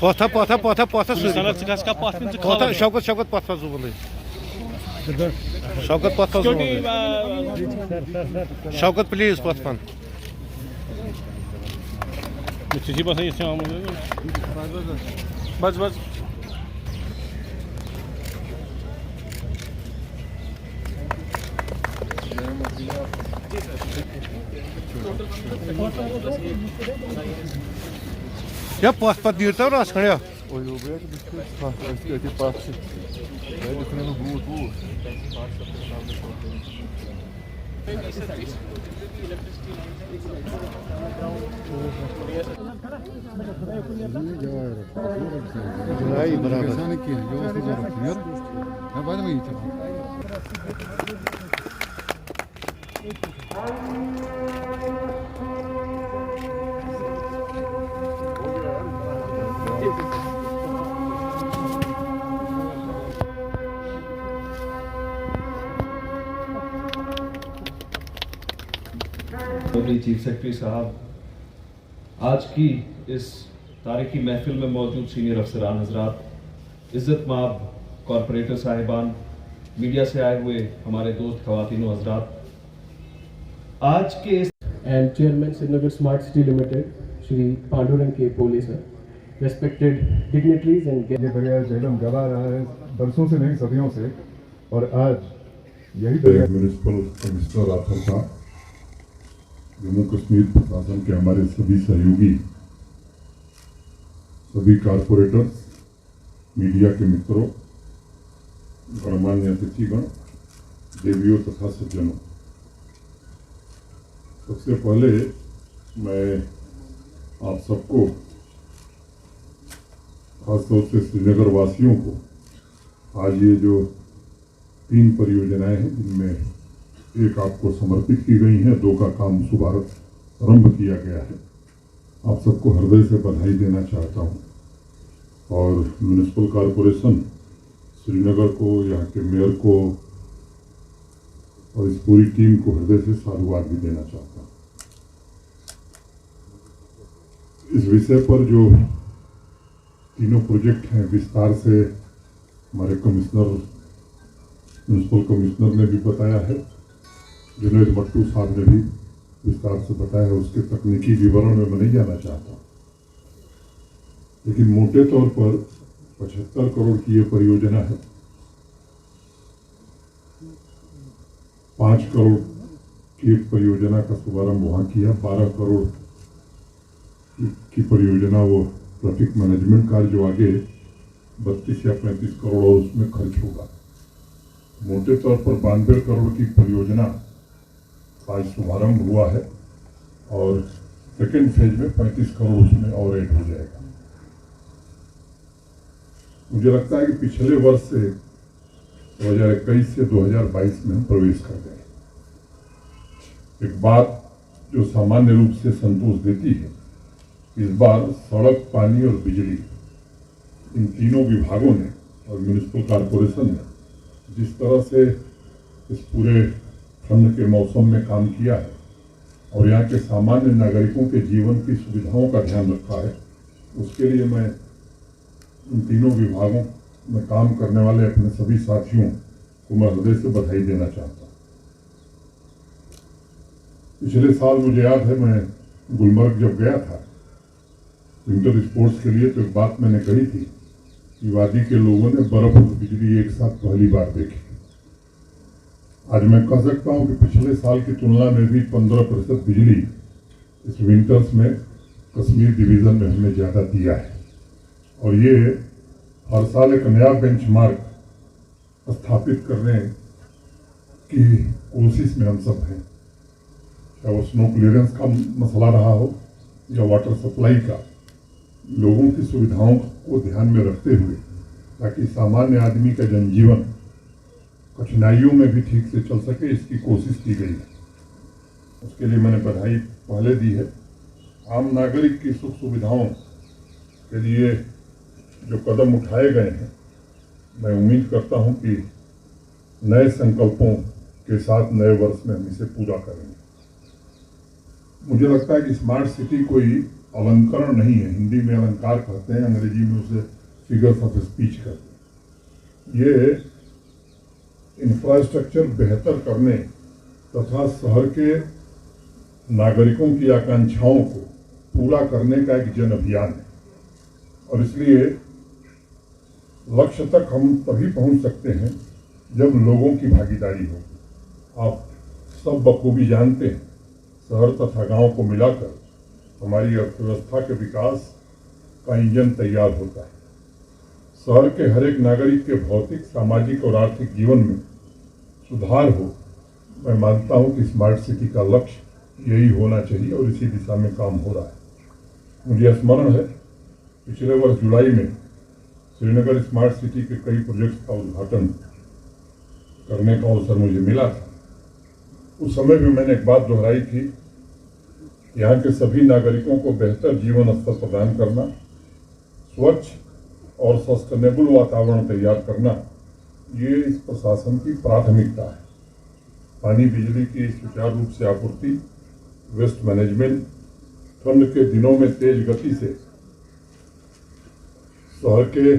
Potha Şavkat Potha zubulu. Şavkat Potha zubulu. Şavkat please Potha. Müthiş basın yetişemem. Bas. Ya Potha dirta और आस खड़े O Roberto acho que parte defendendo duas. Aí, bravo. Chief secretary साहब, आज की इस तारीखी महफिल में मौजूद सीनियर अफसरान हजरात, इज्जत माब कॉरपोरेटर साहिबान, मीडिया से आए हुए हमारे दोस्त खवातीन हजरात, आज के इस and Chairman Srinagar Smart City Limited, Shri Pandurang K. Pole sir, respected dignitaries and guests. ये दरिया झेलम गला रहा है बरसों से नहीं सदियों से, और आज यही म्यूनिसिपल कमिश्नर आफर था, जम्मू कश्मीर प्रशासन के हमारे सभी सहयोगी, सभी कारपोरेटर्स, मीडिया के मित्रों, गणमान्य अतिथिगण, देवियों तथा सज्जनों, सबसे पहले मैं आप सबको, खासतौर से श्रीनगर वासियों को, आज ये जो 3 परियोजनाएं हैं जिनमें एक आपको समर्पित की गई है, 2 का काम शुभारंभ किया गया है, आप सबको हृदय से बधाई देना चाहता हूं। और म्यूनिसिपल कॉरपोरेशन श्रीनगर को, यहाँ के मेयर को और इस पूरी टीम को हृदय से साधुवाद भी देना चाहता हूं। इस विषय पर जो तीनों प्रोजेक्ट हैं, विस्तार से हमारे म्यूनिसिपल कमिश्नर ने भी बताया है, जुनैद मट्टू साहब ने भी विस्तार से बताया है, उसके तकनीकी विवरण में मैं नहीं जाना चाहता, लेकिन मोटे तौर पर 75 करोड़ की ये परियोजना है। 5 करोड़ की एक परियोजना का शुभारंभ वहाँ किया, 12 करोड़ की परियोजना वो ट्रैफिक मैनेजमेंट कार्य जो आगे 32 या 35 करोड़ और उसमें खर्च होगा। मोटे तौर पर 92 करोड़ की परियोजना आज शुभारंभ हुआ है और सेकेंड फेज में 35 करोड़ उसमें और ऐड हो जाएगा। मुझे लगता है कि पिछले वर्ष से 2021 से 2022 में हम प्रवेश कर गए। एक बात जो सामान्य रूप से संतोष देती है, इस बार सड़क, पानी और बिजली, इन तीनों विभागों ने और म्यूनिसिपल कॉरपोरेशन ने जिस तरह से इस पूरे ठंड के मौसम में काम किया है और यहाँ के सामान्य नागरिकों के जीवन की सुविधाओं का ध्यान रखा है, उसके लिए मैं इन तीनों विभागों में काम करने वाले अपने सभी साथियों को मैं हृदय से बधाई देना चाहता हूँ। पिछले साल मुझे याद है, मैं गुलमर्ग जब गया था विंटर स्पोर्ट्स के लिए, तो एक बात मैंने कही थी कि वादी के लोगों ने बर्फ और बिजली एक साथ पहली बार देखी। आज मैं कह सकता हूं कि पिछले साल की तुलना में भी 15% बिजली इस विंटर्स में कश्मीर डिवीजन में हमने ज़्यादा दिया है, और ये हर साल एक नया बेंचमार्क स्थापित करने की कोशिश में हम सब हैं। चाहे वो स्नो क्लियरेंस का मसला रहा हो या वाटर सप्लाई का, लोगों की सुविधाओं को ध्यान में रखते हुए, ताकि सामान्य आदमी का जनजीवन कठिनाइयों में भी ठीक से चल सके, इसकी कोशिश की गई है। उसके लिए मैंने बधाई पहले दी है। आम नागरिक की सुख सुविधाओं के लिए जो कदम उठाए गए हैं, मैं उम्मीद करता हूं कि नए संकल्पों के साथ नए वर्ष में हम इसे पूरा करेंगे। मुझे लगता है कि स्मार्ट सिटी कोई अलंकरण नहीं है। हिंदी में अलंकार कहते हैं, अंग्रेजी में उसे फिगर्स ऑफ स्पीच कहते हैं। ये इंफ्रास्ट्रक्चर बेहतर करने तथा शहर के नागरिकों की आकांक्षाओं को पूरा करने का एक जन अभियान है, और इसलिए लक्ष्य तक हम तभी पहुंच सकते हैं जब लोगों की भागीदारी हो। आप सब बखूबी जानते हैं, शहर तथा गांव को मिलाकर हमारी अर्थव्यवस्था के विकास का इंजन तैयार होता है। शहर के हर एक नागरिक के भौतिक, सामाजिक और आर्थिक जीवन में सुधार हो। मैं मानता हूं कि स्मार्ट सिटी का लक्ष्य यही होना चाहिए और इसी दिशा में काम हो रहा है। मुझे स्मरण है, पिछले वर्ष जुलाई में श्रीनगर स्मार्ट सिटी के कई प्रोजेक्ट्स का उद्घाटन करने का अवसर मुझे मिला था। उस समय भी मैंने एक बात दोहराई थी, यहाँ के सभी नागरिकों को बेहतर जीवन स्तर प्रदान करना, स्वच्छ और सस्टेनेबल वातावरण तैयार करना, ये इस प्रशासन की प्राथमिकता है। पानी, बिजली की सुचारू रूप से आपूर्ति, वेस्ट मैनेजमेंट, ठंड के दिनों में तेज गति से शहर के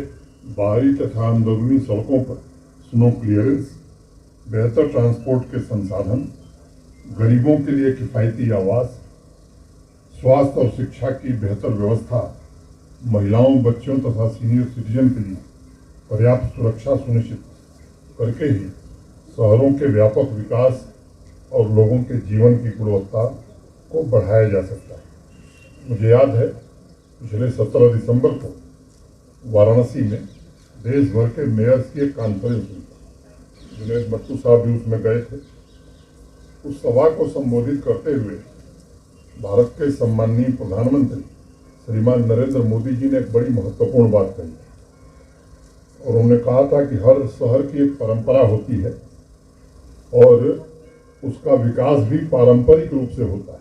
बाहरी तथा अंदरूनी सड़कों पर स्नो क्लियरेंस, बेहतर ट्रांसपोर्ट के संसाधन, गरीबों के लिए किफ़ायती आवास, स्वास्थ्य और शिक्षा की बेहतर व्यवस्था, महिलाओं, बच्चों तथा सीनियर सिटीजन के लिए पर्याप्त सुरक्षा सुनिश्चित करके ही शहरों के व्यापक विकास और लोगों के जीवन की गुणवत्ता को बढ़ाया जा सकता है। मुझे याद है, पिछले 17 दिसंबर को वाराणसी में देश भर के मेयर्स की एक कॉन्फ्रेंस हुई। दिनेश मट्टू साहब भी उसमें गए थे। उस सभा को संबोधित करते हुए भारत के सम्माननीय प्रधानमंत्री श्रीमान नरेंद्र मोदी जी ने एक बड़ी महत्वपूर्ण बात कही, और उन्होंने कहा था कि हर शहर की एक परंपरा होती है और उसका विकास भी पारंपरिक रूप से होता है।